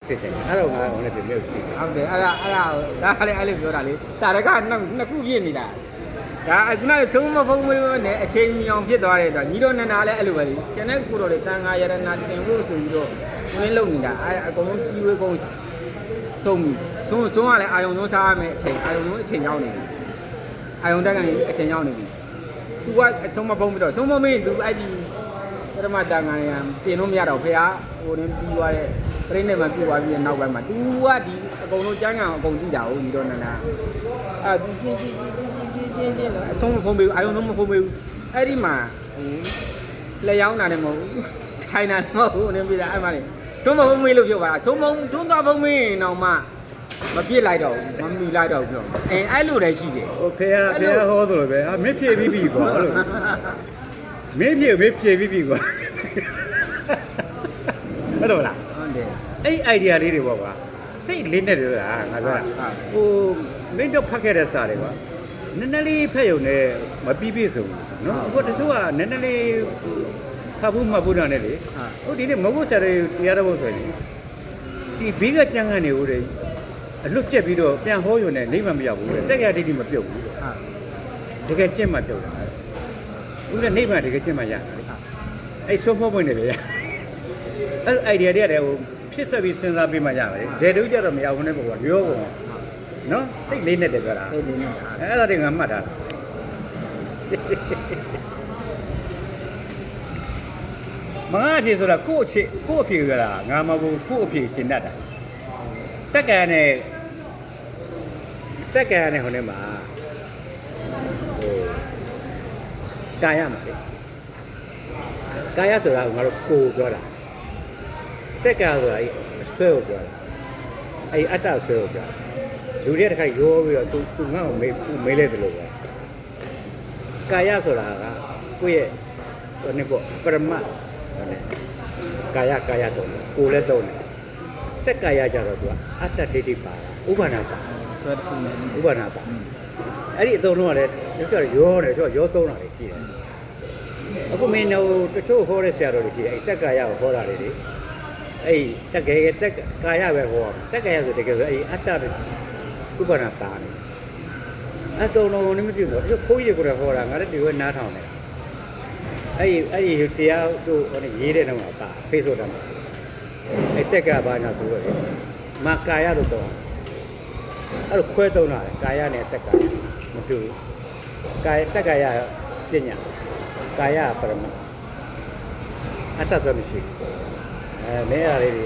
စစ်တယ်အဲ့တော့ငါကလည်းပြင်လို့ရှိတယ် ဟုတ်တယ်အဲ့ဒါလည်းအဲ့လိုပြောတာလေတာရကနှစ်ခုပြည့်နေတာဒါအခုနကသုံးမဖုံးမလို့နဲ့အချိန်မြောင်ဖြစ်သွားတယ်ဆိုတော့ညီတော်နန္ဒာလည်းအဲ့လိုပဲလေကျန်တဲ့ကိုတော်တွေတန်ခါရတနာတင်ဖို့ဆိုပြီးတော့ဝင်လုံနေတာအကုန်လုံးစီဝေးကုန်ဆုံးပြီဆုံးကလည်းအာယုံဆုံးစားရမယ်အချိန်အာယုံဆုံးအချိန်ရောက်နေပြီအာယုံတက်ကနေအချိန်ရောက်နေပြီသူကသုံးမဖုံးပြီးတော့သုံးမမင်းသူအဲ့ဒီပထမတန်ခါရတင်လို့မရတော့ဖေဟာဟိုနေပြီးသွားတဲ့ပြိနေမှာပြသွားပြီးနောက်ပိုင်းမှာ तू ကဒီအကုန်လုံးကျန်းကန်အကုန်ကြည့်တာဟုတ်ညီတော်နန္ဒာသူချင်းအဆုံးမဖုံးပေးဘူးအာယုံဆုံးမဖုံးပေးဘူးအဲ့ဒီမှာလက်ရောက်တာလည်းမဟုတ်ဘူးထိုင်တာလည်းမဟုတ်ဘူးနင်းပြတာအဲ့မှာလေထုံးမဖုံးမေးလို့ပြောပါလားထုံးသွားဖုံးမေးရင်တော့မှမပြစ်လိုက်တော့ဘူးမမီလိုက်တော့ဘူးပြောအဲ့လိုလည်းရှိတယ် ဟိုဖေဟောသလိုပဲမင်းဖြည့်ပြီးကွာလို့မင်းဖြည့်ပြီးကွာဟုတ်တော့လားဟုတ်တယ်အဲ့ idea လေးတွေပေါ့ကွာစိတ်လေးနဲ့လို့လားငါပြောတာဟိုမင်းတို့ဖတ်ခဲ့တဲ့စာတွေကွာနည်းနည်းလေးဖက်ရုံနဲ့မပြီးပြည့်စုံဘူးနော်အခုတချို့ကနည်းနည်းလေးဖတ်ဖို့မှတ်ဖို့တာနဲ့လေဟုတ်ဒီနေ့မဟုတ်ဆရာတွေတရားတော်ဆိုရင်ဒီဘေးကကြမ်းကန်နေဦးတယ်အလွတ်ကျက်ပြီးတော့ပြန်ဟောရုံနဲ့နေမှမရောက်ဘူးတက်ကြဒိဋ္ဌိမပြုတ်ဘူးတကယ်ကျင့်မှပြုတ်တာဦးလည်းနေမှတကယ်ကျင့်မှရတာလေအဲ့ဆုံးဖို့ပွင့်နေလေအဲ့ idea တွေကလည်းဟိုဖြစ်ဆက်ပြီးစဉ်းစားပြီးမှရပါတယ်ဒေတုကြတော့မရဘူးနဲ့ပေါ့ကွာရောကုန်နော်တိတ်လေးနဲ့တည်းပြောတာအဲ့ဒီနဲ့အဲ့ဒါတွေငါမှတ်ထားတာမငါအဖြစ်ဆိုတာကိုယ့်အဖြစ်ကြတာငါမဟုတ်ကိုယ့်အဖြစ်ကျင်တတ်တာတက်ကန်နဲ့ဟိုထဲမှာဟိုကာယမှာလေကာယဆိုတာငါတို့ကိုယ်ပြောတာတက်ကန်ဆိုတာအဲ့အဆွဲကိုပြောတာအဲ့အတ္တဆွဲကိုပြောတာလူတွေတစ်ခါရောပြီးတော့သူငါ့ကိုမေးလိုက်တယ်လို့ပဲကာယဆိုတာကကိုယ့်ရဲ့ဟိုနေ့ပေါ့ပရမတ်ဟုတ်တယ်ကာယတော့ကိုယ်လည်းတော့တယ်တက်ကာယကြတော့သူကအတ္တဒိဋ္ဌိပါဥပါဒပါဆိုတော့ဥပါဒပါအဲ့ဒီအသုံးလုံးကလည်းတို့ကျရောတယ်တို့ရောသုံးတာလေရှိတယ်အခုမင်းတို့တချို့ဟောတဲ့ဆရာတော်တွေရှိတယ်အဲ့တက်ကာယကိုဟောတာလေအဲ့တက်ကာယပဲဟောတက်ကာယဆိုတကယ်ဆိုအဲ့အတ္တဥပါဒပါနေအသုံးလုံးလည်းမပြုတ်ဘူးတို့ခိုးကြီးတွေကိုဟောတာငါလည်းဒီလိုနားထောင်တယ်အဲ့ဒီတရားတို့ဟိုနေရေးတဲ့နှောင်းတာ Facebook တာအဲ့တက်ကဘာညာဆိုတော့မာကာယလို့တော့အဲ့လိုခွဲသုံးတာလေကာယနဲ့တက်ကမတူဘူးတက်ကာယပညာကာယပရမအတ္တဆိုမရှိဘူးမင်းအားလေးတွေ